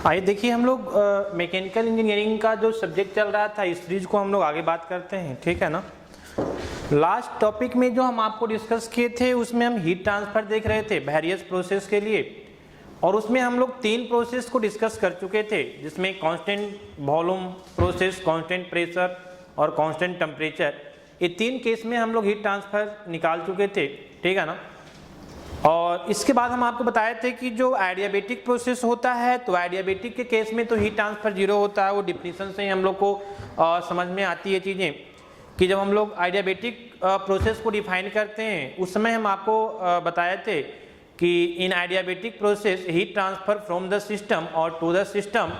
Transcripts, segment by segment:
आइए देखिए, हम लोग मैकेनिकल इंजीनियरिंग का जो सब्जेक्ट चल रहा था इस सीरीज को हम लोग आगे बात करते हैं, ठीक है ना। लास्ट टॉपिक में जो हम आपको डिस्कस किए थे उसमें हम हीट ट्रांसफर देख रहे थे वेरियस प्रोसेस के लिए, और उसमें हम लोग 3 प्रोसेस को डिस्कस कर चुके थे, जिसमें constant volume process, constant pressure और कांस्टेंट टेम्परेचर। ये 3 केस में हम लोग हीट ट्रांसफर निकाल चुके थे, ठीक है ना। और इसके बाद हम आपको बताए थे कि जो एडियाबेटिक प्रोसेस होता है, तो एडियाबेटिक के केस में तो हीट ट्रांसफर जीरो होता है। वो डिफिनीशन से ही हम लोग को समझ में आती है चीज़ें कि जब हम लोग एडियाबेटिक प्रोसेस को डिफाइन करते हैं उस समय हम आपको बताए थे कि इन adiabatic process heat transfer from the system और to the system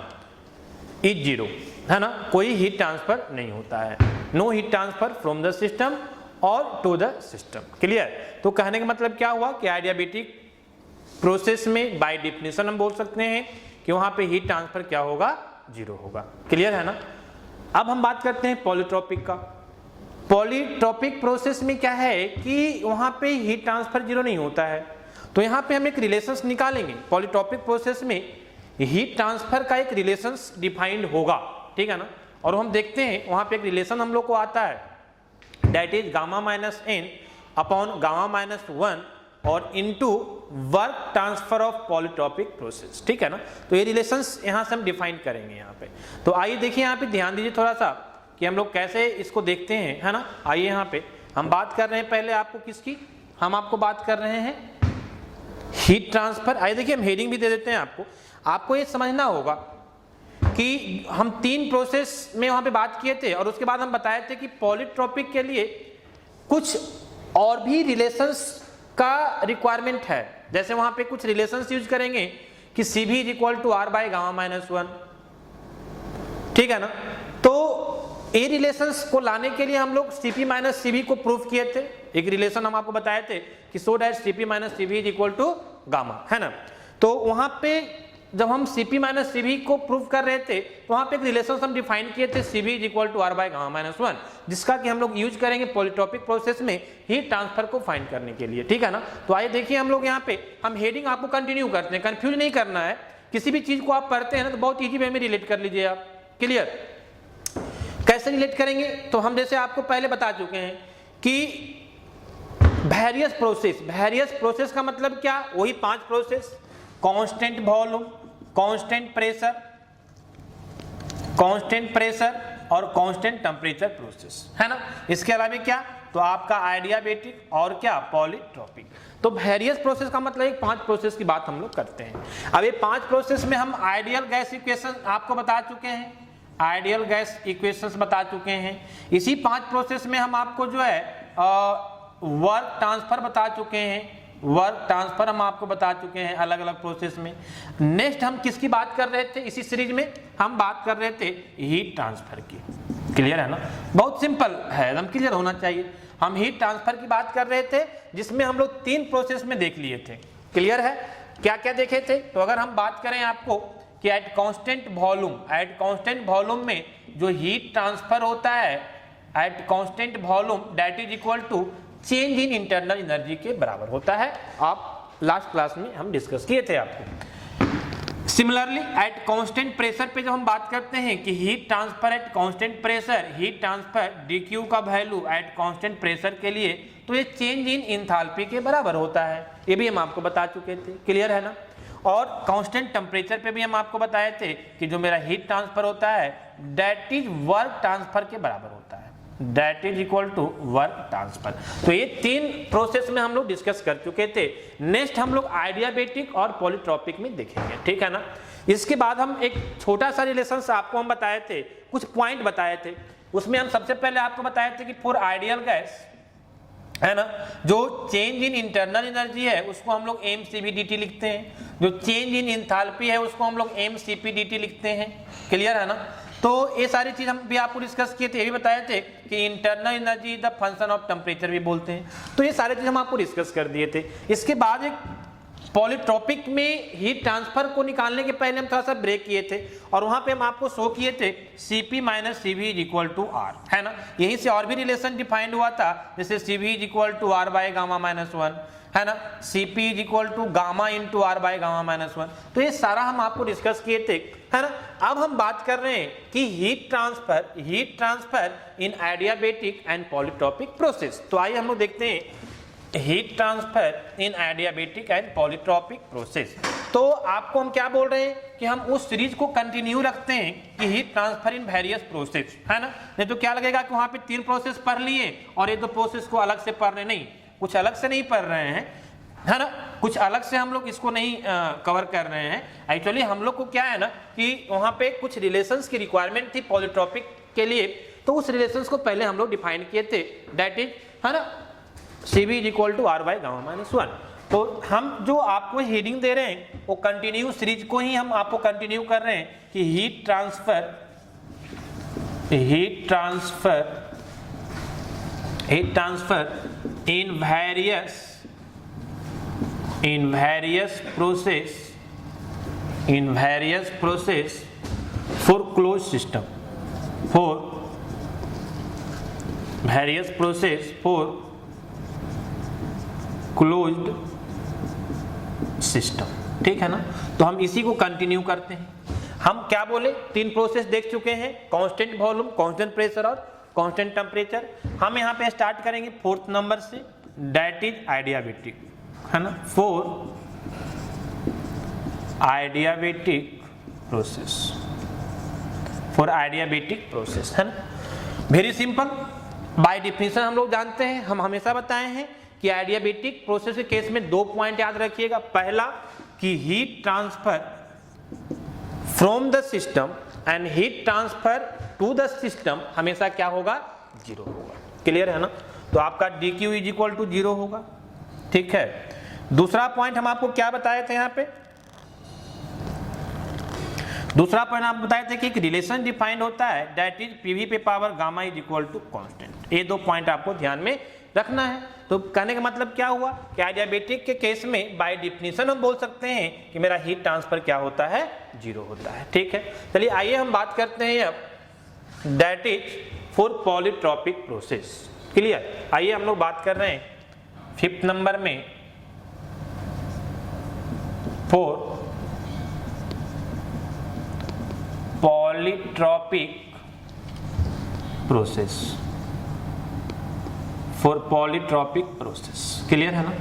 is zero, है ना। कोई हीट ट्रांसफर नहीं होता है, no heat transfer from the system और टू द सिस्टम। क्लियर। तो कहने का मतलब क्या हुआ कि एडियाबेटिक प्रोसेस में बाय डिफिनेशन हम बोल सकते हैं कि वहां पे हीट ट्रांसफर क्या होगा, जीरो होगा। क्लियर है ना। अब हम बात करते हैं पॉलीट्रोपिक का। पॉलीट्रोपिक प्रोसेस में क्या है कि वहां पे हीट ट्रांसफर जीरो नहीं होता है, तो यहाँ पे हम एक रिलेशंस निकालेंगे। पॉलीट्रोपिक प्रोसेस में हीट ट्रांसफर का एक रिलेशंस डिफाइंड होगा, ठीक है ना। और हम देखते हैं वहां पे एक रिलेशन हम लोग को आता है, that is gamma minus N upon gamma minus 1 और into work transfer of polytropic process, ठीक है ना। तो ये रिलेशंस यहां से हम डिफाइन करेंगे यहाँ पे। तो आइए देखिए, यहाँ पे ध्यान दीजिए थोड़ा सा कि हम लोग कैसे इसको देखते हैं, है ना। आइए यहाँ पे हम बात कर रहे हैं पहले आपको किसकी, हम आपको बात कर रहे हैं हीट ट्रांसफर। आइए देखिए, हम हेडिंग भी दे देते हैं आपको ये समझना होगा कि हम 3 प्रोसेस में वहां पे बात किए थे, और उसके बाद हम बताए थे कि पॉलीट्रोपिक के लिए कुछ और भी रिलेशंस का रिक्वायरमेंट है। जैसे वहां पे कुछ रिलेशंस यूज करेंगे कि Cv is equal to R by gamma minus 1, ठीक है ना। तो ये रिलेशंस को लाने के लिए हम लोग Cp माइनस Cv को प्रूव किए थे। एक रिलेशन हम आपको बताए थे कि so that Cp minus Cv is equal to gamma, है ना। तो वहां पे जब हम Cp माइनस Cv को प्रूव कर रहे थे तो वहां पे एक रिलेशन हम डिफाइन किए थे, Cv is equal to R by gamma minus 1, जिसका कि हम लोग यूज करेंगे पॉलीट्रोपिक प्रोसेस में हीट ट्रांसफर को फाइंड करने के लिए, ठीक है ना। तो आइए देखिए, हम लोग यहाँ पे हम हेडिंग आपको कंटिन्यू करते हैं, कंफ्यूज नहीं करना है। किसी भी चीज को आप पढ़ते हैं ना तो बहुत ईजी वे में रिलेट कर लीजिए आप। क्लियर। कैसे रिलेट करेंगे, तो हम जैसे आपको पहले बता चुके हैं कि वेरियस प्रोसेस का मतलब क्या, वही 5 process, constant volume, constant pressure और कांस्टेंट टेम्परेचर प्रोसेस, है ना। इसके अलावा क्या, तो आपका एडियाबेटिक और क्या, पॉलीट्रोपिक। तो वेरियस प्रोसेस का मतलब एक 5 प्रोसेस की बात हम लोग करते हैं। अब ये 5 प्रोसेस में हम आइडियल गैस इक्वेशन आपको बता चुके हैं, आइडियल गैस इक्वेशंस बता चुके हैं। इसी 5 प्रोसेस में हम आपको जो है वर्क ट्रांसफर बता चुके हैं, वर्क ट्रांसफर हम आपको बता चुके हैं अलग अलग प्रोसेस में। नेक्स्ट हम किसकी बात कर रहे थे इसी सीरीज में, हम बात कर रहे थे हीट ट्रांसफर की। क्लियर है ना, बहुत सिंपल है, एकदम क्लियर होना चाहिए। हम हीट ट्रांसफर की बात कर रहे थे जिसमें हम लोग 3 प्रोसेस में देख लिए थे। क्लियर है, क्या क्या देखे थे, तो अगर हम बात करें आपको कि एट कांस्टेंट वॉल्यूम में जो हीट ट्रांसफर होता है at constant volume that is equal to change in internal energy के बराबर होता है। आप लास्ट क्लास में हम डिस्कस किए थे आपको। सिमिलरली एट कांस्टेंट प्रेशर पे जब हम बात करते हैं कि heat transfer at constant pressure, heat transfer dq का वैल्यू एट कांस्टेंट प्रेशर के लिए तो ये चेंज इन एंथैल्पी के बराबर होता है, ये भी हम आपको बता चुके थे। क्लियर है ना। और कांस्टेंट टेम्परेचर पे भी हम आपको बताए थे कि जो मेरा हीट ट्रांसफर होता है दैट इज वर्क ट्रांसफर के बराबर होता है, that is equal to work transfer. तो ये 3 प्रोसेस में हम लोग डिस्कस कर चुके थे। नेक्स्ट हम लोग आइडियाबेटिक और पॉलीट्रोपिक में देखेंगे, ठीक है ना। इसके बाद हम एक छोटा सा रिलेशन आपको हम बताए थे, कुछ पॉइंट बताए थे। उसमें हम सबसे पहले आपको बताए थे कि फॉर आइडियल गैस, है ना, जो चेंज इन इंटरनल एनर्जी है उसको हम लोग mCv/dt लिखते हैं, जो चेंज इन एंथैल्पी है उसको हम लोग mCp/dt लिखते हैं। क्लियर है ना। तो ये सारी चीज हम भी आपको डिस्कस किए थे, ये भी बताए थे कि internal energy is the function of temperature भी बोलते हैं। तो ये सारी चीज हम आपको डिस्कस कर दिए थे। इसके बाद एक पॉलीट्रॉपिक में हीट ट्रांसफर को निकालने के पहले हम थोड़ा सा ब्रेक किए थे और वहां पे हम आपको शो किए थे Cp minus Cv is equal to R, है ना। यहीं से और भी रिलेशन डिफाइंड हुआ था, जैसे Cv is equal to R by gamma minus 1, है ना, Cp is equal to gamma into R by gamma minus 1। तो ये सारा हम आपको डिस्कस किए थे, है ना। अब हम बात कर रहे हैं कि heat transfer in adiabatic and polytropic process. तो आइए हम लोग देखते हैं heat transfer in adiabatic and polytropic process. तो आपको हम क्या बोल रहे हैं कि हम उस सीरीज को कंटिन्यू रखते हैं कि heat transfer in various process, है ना। नहीं तो क्या लगेगा कि वहां पे 3 प्रोसेस पढ़ लिए और ये 2 प्रोसेस को अलग से पढ़ रहे, नहीं, कुछ अलग से नहीं पढ़ रहे हैं, है ना, कुछ अलग से हम लोग इसको नहीं कवर कर रहे हैं। एक्चुअली हम लोग को क्या है ना कि वहां पे कुछ रिलेशंस की रिक्वायरमेंट थी पॉलीट्रॉपिक के लिए, तो उस रिलेशंस को पहले हम लोग डिफाइन किए थे, दैट इज, है ना, Cv is equal to R by gamma minus 1। तो हम जो आपको हेडिंग दे रहे हैं वो कंटिन्यू सीरीज को ही हम आपको कंटिन्यू कर रहे हैं कि heat transfer in various process for close system, closed system, ठीक है ना। तो हम इसी को कंटिन्यू करते हैं। हम क्या बोले, 3 प्रोसेस देख चुके हैं, कांस्टेंट वॉल्यूम, कांस्टेंट प्रेशर और कांस्टेंट टेम्परेचर। हम यहाँ पे स्टार्ट करेंगे 4th नंबर से, दैट इज एडियाबेटिक, है ना, 4 एडियाबेटिक प्रोसेस, है ना। वेरी सिंपल, बाय डिफिनेशन हम लोग जानते हैं, हम हमेशा बताए हैं कि एडियाबेटिक प्रोसेस के केस में 2 पॉइंट याद रखिएगा। पहला कि heat transfer from the system and heat transfer to the system हमेशा क्या होगा, 0 होगा। क्लियर है ना। तो आपका dq इज इक्वल टू 0 होगा, ठीक है। दूसरा पॉइंट हम आपको क्या बताए थे, यहाँ पे दूसरा पॉइंट आप बताए थे कि एक रिलेशन डिफाइंड होता है, दैट इज पीवी पे power gamma is equal to constant. ये 2 पॉइंट आपको ध्यान में रखना है। तो कहने का मतलब क्या हुआ कि एडियाबेटिक के केस में बाय डिफिनेशन हम बोल सकते हैं कि मेरा हीट ट्रांसफर क्या होता है, 0 होता है, ठीक है। चलिए आइए हम बात करते हैं अब, that is for polytropic process. Clear. आइए हम लोग बात कर रहे हैं 5th नंबर में फॉर पॉलीट्रॉपिक प्रोसेस, क्लियर है ना।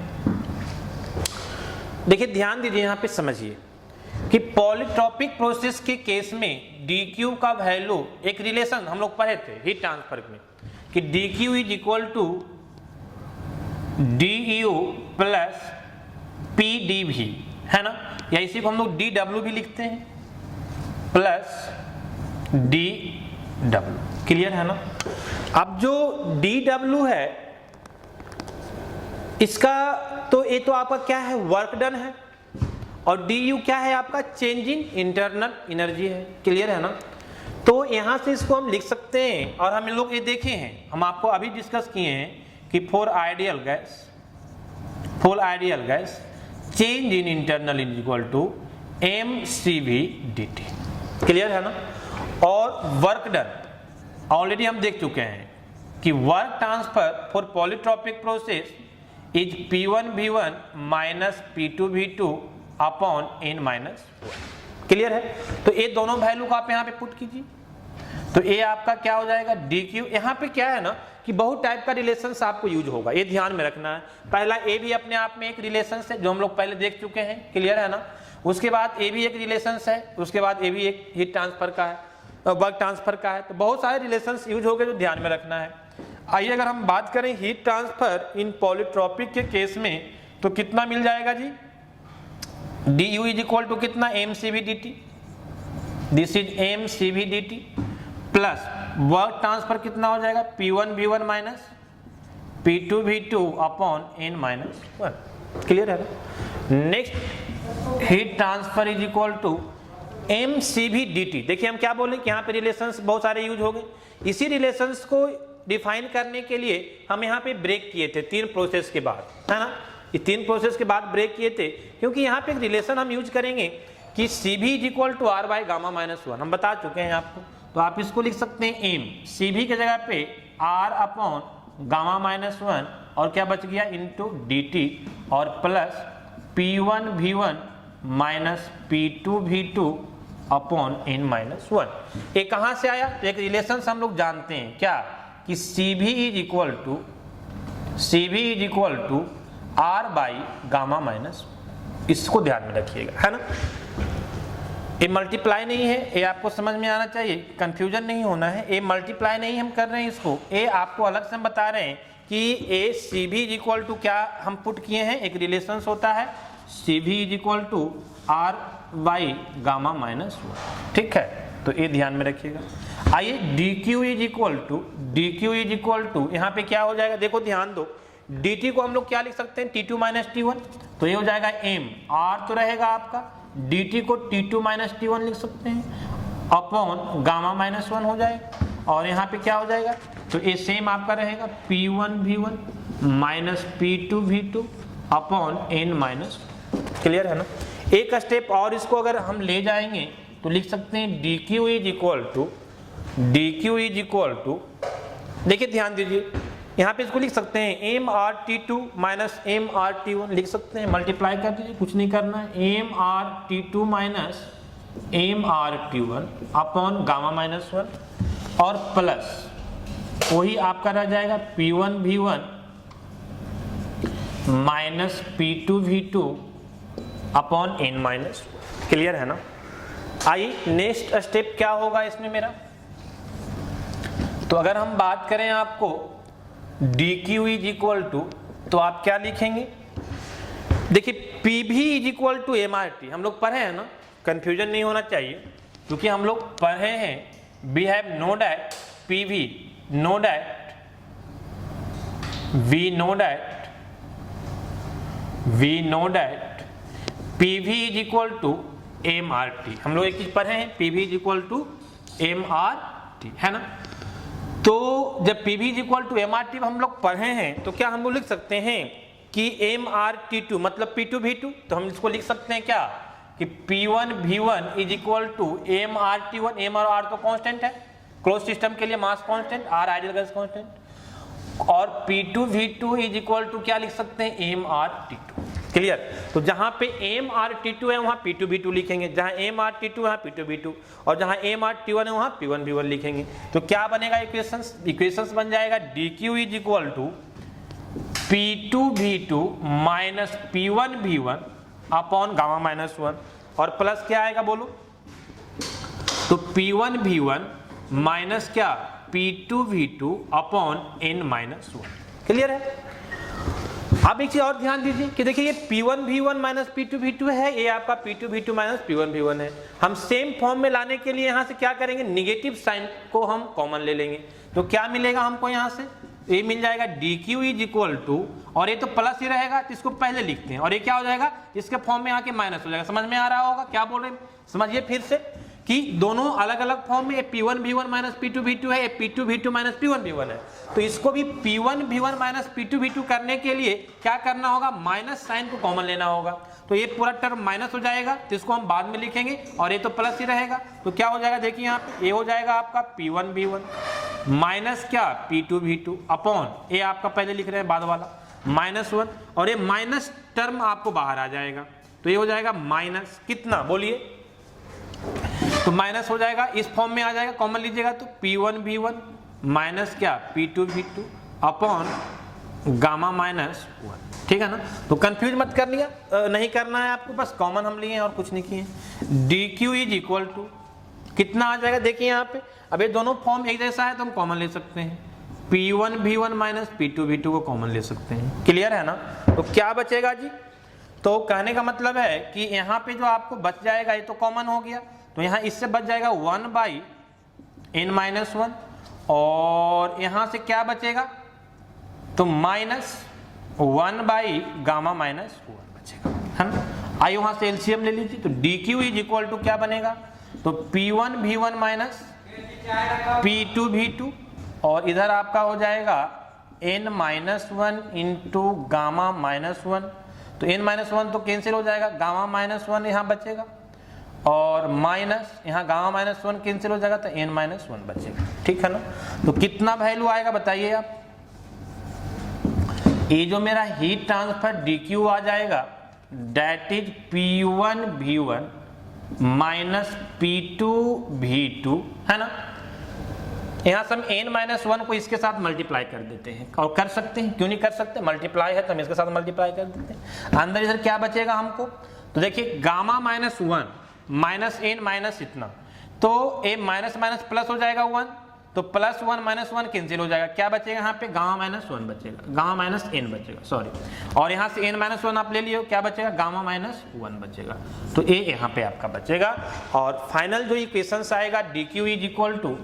देखिए ध्यान दीजिए, यहां पे समझिए कि पॉलीट्रॉपिक प्रोसेस के केस में dq का वैल्यू, एक रिलेशन हम लोग पढ़े थे हीट ट्रांसफर में कि dq is equal to du plus pdv, है ना, या इसी को हम लोग dw भी लिखते हैं प्लस dw, क्लियर है ना। अब जो dw है इसका, तो ये तो आपका क्या है, वर्क डन है, और du क्या है आपका, चेंज इन इंटरनल एनर्जी है, क्लियर है ना। तो यहां से इसको हम लिख सकते हैं, और हम लोग ये देखे हैं, हम आपको अभी डिस्कस किए हैं कि for ideal gas change in internal is equal to mCv dt, clear है ना। और वर्क डन ऑलरेडी हम देख चुके हैं कि work transfer for polytropic process is P1V1 minus P2V2 upon n minus 1, clear है। तो ये दोनों वैल्यू को आप यहाँ पे पुट कीजिए, तो ये आपका क्या हो जाएगा, dq। यहाँ पे क्या है ना कि बहुत टाइप का रिलेशंस आपको यूज होगा, ये ध्यान में रखना है। पहला ए भी अपने आप में एक रिलेशंस है जो हम लोग पहले देख चुके हैं, क्लियर है ना। उसके बाद ए भी एक रिलेशंस है, उसके बाद ए भी एक हीट ट्रांसफर का है, वर्क ट्रांसफर का है। तो बहुत सारे रिलेशंस यूज हो गए जो ध्यान में रखना है। आइए अगर हम बात करें हीट ट्रांसफर इन पॉलीट्रॉपिक के केस में, तो कितना मिल जाएगा जी, du इज इक्वल टू कितना, mCv dt, this is mCv dt plus work transfer कितना हो जाएगा, P1V1 minus P2V2 upon n minus 1, clear है। Next heat transfer is equal to mCv dt। देखिए हम क्या बोले कि यहाँ पे रिलेशंस बहुत सारे यूज हो गए। इसी रिलेशंस को डिफाइन करने के लिए हम यहाँ पे ब्रेक किए थे 3 प्रोसेस के बाद, है ना। ये 3 प्रोसेस के बाद ब्रेक किए थे, क्योंकि यहाँ पे एक रिलेशन हम यूज करेंगे कि C V is equal to R by gamma minus 1, हम बता चुके हैं आपको। तो आप इसको लिख सकते हैं एम सी भी की जगह पे आर अपॉन गामा माइनस 1 और क्या बच गया इंटू डी टी और plus P1 V1 minus P2 V2 upon n minus 1। ये कहाँ से आया? तो एक रिलेशन हम लोग जानते हैं क्या, कि C V is equal to R by gamma minus, इसको ध्यान में रखिएगा, है ना। ये मल्टीप्लाई नहीं है, ये आपको समझ में आना चाहिए, कंफ्यूजन नहीं होना है। ये मल्टीप्लाई नहीं हम कर रहे हैं इसको, ये आपको अलग से हम बता रहे हैं कि ए सी भी इज इक्वल टू क्या हम पुट किए हैं, एक रिलेशन होता है C V is equal to R by gamma minus 1, ठीक है। तो ये ध्यान में रखिएगा। आइए D Q is equal to यहाँ पे क्या हो जाएगा, देखो ध्यान दो, डी टी को हम लोग क्या लिख सकते हैं T2 माइनस T1, तो ये हो जाएगा एम, आर तो रहेगा आपका, डी टी को T2 माइनस T1 लिख सकते हैं अपॉन गामा माइनस 1 हो जाएगा, और यहाँ पे क्या हो जाएगा, तो ये सेम आपका रहेगा P1 V1 minus P2 V2 upon n minus. Clear है ना। एक स्टेप और इसको अगर हम ले जाएंगे तो लिख सकते हैं D Q is equal to, देखिए ध्यान दीजिए, यहाँ पे इसको लिख सकते हैं M R T two minus M R T one लिख सकते हैं, मल्टीप्लाई कर दीजिए, कुछ नहीं करना है, M R T two minus M R T one upon gamma minus 1 और प्लस वही आपका रह जाएगा P1 V1 minus P2 V2 upon n minus. Clear है ना। आइए नेक्स्ट स्टेप क्या होगा इसमें मेरा, तो अगर हम बात करें आपको dq इज इक्वल टू, तो आप क्या लिखेंगे, देखिए P भी इज इक्वल टू MRT, हम लोग पढ़े हैं ना, कंफ्यूजन नहीं होना चाहिए, क्योंकि हम लोग पढ़े हैं we have know that PV know that we know that PV is equal to MRT, हम लोग एक चीज पढ़े हैं PV is equal to MRT, है ना। तो जब PV is equal to MRT हम लोग पढ़े हैं, तो क्या हम लोग लिख सकते हैं कि MRT2 मतलब P2 V2, तो हम इसको लिख सकते हैं क्या कि P1 V1 is equal to MRT1, M और R तो कांस्टेंट है, क्लोज सिस्टम के लिए mass constant, R ideal gas constant, और P2 V2 is equal to क्या लिख सकते हैं MRT2। क्लियर। तो जहां पे MRT2 है वहां P2 V2 लिखेंगे, जहां MRT2 है वहां P2 V2, और जहां MRT1 है वहां P1 V1 लिखेंगे। तो क्या बनेगा इक्वेशंस बन जाएगा DQ is equal to P2 V2 minus P1 V1 upon gamma minus 1, और प्लस क्या आएगा बोलो, तो P1 V1 माइनस क्या P2 V2 upon n minus 1। Clear है। अब एक चीज और ध्यान दीजिए कि देखिए ये P1 V1 minus P2 V2 है, ये आपका P2 V2 minus P1 V1 है। हम सेम फॉर्म में लाने के लिए यहाँ से क्या करेंगे, निगेटिव साइन को हम कॉमन ले लेंगे, तो क्या मिलेगा हमको यहाँ से, ये मिल जाएगा DQ इज इक्वल टू, और ये तो प्लस ही रहेगा तो इसको पहले लिखते हैं, और ये क्या हो जाएगा, इसके फॉर्म में आके माइनस हो जाएगा। समझ में आ रहा होगा क्या बोल रहे हैं, समझिए फिर से कि दोनों अलग अलग फॉर्म में, P1 V1 minus P2 V2 है, P2 V2 minus P1 V1 है, तो इसको भी P1 V1 minus P2 V2 करने के लिए क्या करना होगा, माइनस साइन को कॉमन लेना होगा, तो ये पूरा टर्म माइनस हो जाएगा, तो इसको हम बाद में लिखेंगे, और ये तो प्लस ही रहेगा, तो क्या हो जाएगा, देखिए यहाँ पे ये हो जाएगा आपका P1 V1 माइनस क्या P2 V2 अपॉन, ये आपका पहले लिख रहे हैं बाद वाला माइनस 1, और ये माइनस टर्म आपको बाहर आ जाएगा, तो ये हो जाएगा माइनस कितना बोलिए, तो माइनस हो जाएगा, इस फॉर्म में आ जाएगा, कॉमन लीजिएगा तो P1 V1 माइनस क्या P2 V2 upon gamma minus 1। ठीक है ना। तो कंफ्यूज मत कर लिया, नहीं करना है आपको, बस कॉमन हम लिए हैं और कुछ नहीं किए। DQ इज इक्वल टू कितना आ जाएगा, देखिए यहाँ पे, अब ये दोनों फॉर्म एक जैसा है तो हम कॉमन ले सकते हैं, P1 V1 minus P2 V2 को कॉमन ले सकते हैं। क्लियर है ना। तो क्या बचेगा जी, तो कहने का मतलब है कि यहाँ पे जो आपको बच जाएगा ये तो कॉमन हो गया, तो यहाँ इससे बच जाएगा 1 बाई n माइनस 1, और यहाँ से क्या बचेगा, तो माइनस 1 बाई गामा माइनस 1 बचेगा, है ना। आइए वहाँ से एलसीएम ले लीजिए, तो DQ इज इक्वल टू क्या बनेगा, तो P1 V1 minus P2 V2, और इधर आपका हो जाएगा n minus 1 into gamma minus 1 तो n-1 तो कैंसिल हो जाएगा, गामा -1 यहाँ बचेगा और माइनस यहाँ गामा -1 कैंसिल हो जाएगा तो n-1 बचेगा, ठीक है ना। तो कितना वैल्यू आएगा बताइए आप, ये जो मेरा हीट ट्रांसफर dq आ जाएगा that is P1 V1 minus P2 V2, है ना। यहां से हम n-1 को इसके साथ मल्टीप्लाई कर देते हैं, और कर सकते हैं, क्यों नहीं कर सकते, मल्टीप्लाई है तो हम इसके साथ मल्टीप्लाई कर देते हैं। अंदर इधर क्या बचेगा हमको, तो देखिए गामा -1 माइनस n माइनस इतना, तो ए माइनस माइनस प्लस हो जाएगा 1, तो +1 -1 कैंसिल हो जाएगा, क्या बचेगा यहाँ पे गामा -1 बचेगा, गामा -n बचेगा, सॉरी, और यहाँ से n-1 आप ले लियो, क्या बचेगा गामा -1 बचेगा, तो ए यहाँ पे आपका बचेगा। और फाइनल जो इक्वेशन आएगा dq इज इक्वल टू,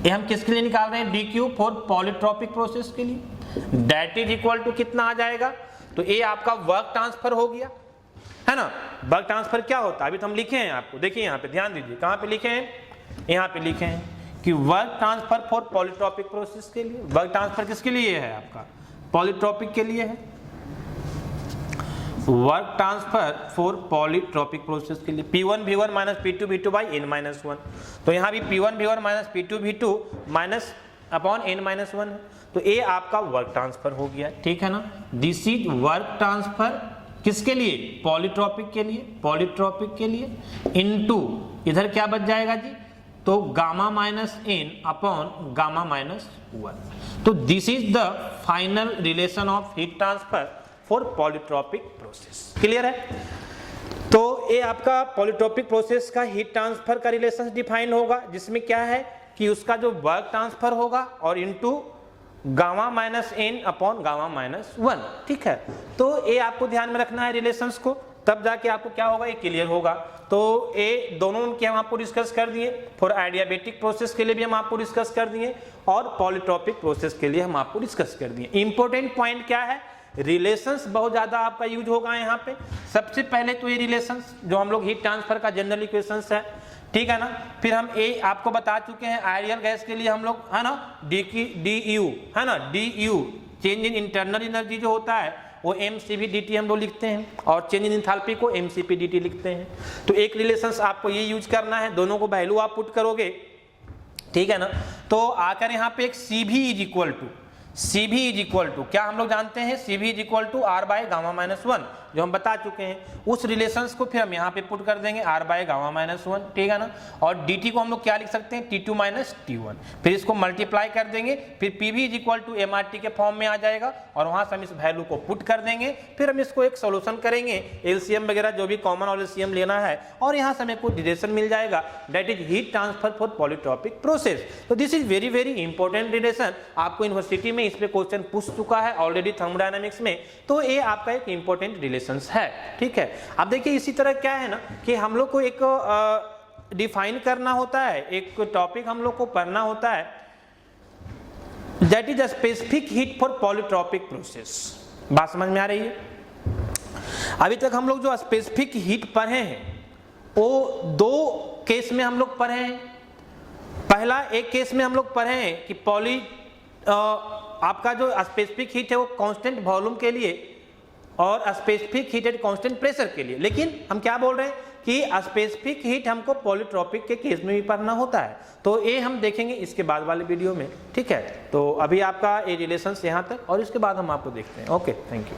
ये हम किसके लिए निकाल रहे हैं, dq फॉर पॉलीट्रॉपिक प्रोसेस के लिए, दैट इज इक्वल टू कितना आ जाएगा, तो ये आपका वर्क ट्रांसफर हो गया, है ना। वर्क ट्रांसफर क्या होता है अभी तो हम लिखे हैं आपको, देखिए यहाँ पे ध्यान दीजिए, कहाँ पे लिखे हैं, यहाँ पे लिखे हैं कि work transfer for polytropic process के लिए। वर्क ट्रांसफर किसके लिए है आपका, पॉलीट्रॉपिक के लिए है, work transfer for polytropic process के लिए, P1 V1 minus P2 V2 by n-1, तो यहाँ भी P1 V1 minus P2 V2 minus upon n-1 है, तो ये आपका वर्क ट्रांसफर हो गया, ठीक है ना। दिस इज वर्क ट्रांसफर किसके लिए, पॉलीट्रॉपिक के लिए, पॉलीट्रॉपिक के लिए, इनटू इधर क्या बच जाएगा जी, तो गामा -n अपॉन गामा -1, तो this is the final relation of heat transfer for polytropic process, clear है। तो ये आपका पॉलीट्रॉपिक प्रोसेस का हीट ट्रांसफर का रिलेशन डिफाइन होगा, जिसमें क्या है कि उसका जो वर्क ट्रांसफर होगा और into gamma -n upon gamma -1, ठीक है। तो ये आपको ध्यान में रखना है रिलेशंस को, तब जाके आपको क्या होगा, ये क्लियर होगा। तो ये दोनों के हम आपको डिस्कस कर दिए, फॉर एडियाबेटिक प्रोसेस के लिए भी हम आपको डिस्कस कर दिए और पॉलीट्रॉपिक प्रोसेस के लिए हम आपको डिस्कस कर दिए। इंपॉर्टेंट पॉइंट क्या है, रिलेशंस बहुत ज्यादा आपका यूज होगा यहाँ पे। सबसे पहले तो ये रिलेशंस जो हम लोग हीट ट्रांसफर का जनरल इक्वेशंस है, ठीक है ना। फिर हम ये आपको बता चुके हैं आइडियल गैस के लिए हम लोग, है ना, du, है ना, du change in internal energy जो होता है वो mCv/dt हम लोग लिखते हैं, और चेंज इन एंथैल्पी को mCp/dt लिखते हैं। तो एक रिलेशंस आपको ये यूज करना है, दोनों को वैल्यू आप पुट करोगे, ठीक है ना। तो आकर यहाँ पे एक Cv इज इक्वल टू क्या हम लोग जानते हैं, Cv is equal to R by gamma -1 जो हम बता चुके हैं, उस रिलेशंस को फिर हम यहाँ पे पुट कर देंगे R बाय गामा -1, ठीक है ना। और dt को हम लोग क्या लिख सकते हैं, T2 माइनस T1, फिर इसको मल्टीप्लाई कर देंगे, फिर Pv is equal to MRT के फॉर्म में आ जाएगा, और वहां से हम इस वैल्यू को पुट कर देंगे, फिर हम इसको एक सोल्यूशन करेंगे, एलसीएम वगैरह जो भी कॉमन और एलसीएम लेना है, और यहाँ से हमें कुछ रिलेशन मिल जाएगा, that is heat transfer for polytropic process. तो this is very very important relation, आपको यूनिवर्सिटी में इस पे क्वेश्चन पूछ चुका है ऑलरेडी थर्मोडायनामिक्स में, तो ये आपका एक इंपॉर्टेंट रिलेशन है, ठीक है। अब देखिए इसी तरह क्या है ना कि हम लोग को एक डिफाइन करना होता है, एक टॉपिक हम लोग को पढ़ना होता है, that is a specific heat for polytropic process. बात समझ में आ रही है। अभी तक हम लोग जो स्पेसिफिक हीट पढ़े हैं वो दो केस में हम लोग पढ़े हैं। पहला एक केस में हम लोग पढ़े हैं कि आपका जो स्पेसिफिक हीट है वो कांस्टेंट वॉल्यूम के लिए और specific heat at constant pressure के लिए, लेकिन हम क्या बोल रहे हैं कि स्पेसिफिक हीट हमको पॉलीट्रॉपिक के केस में भी पढ़ना होता है, तो ये हम देखेंगे इसके बाद वाले वीडियो में, ठीक है। तो अभी आपका ये रिलेशंस यहाँ तक, और इसके बाद हम आपको देखते हैं। Okay, thank you.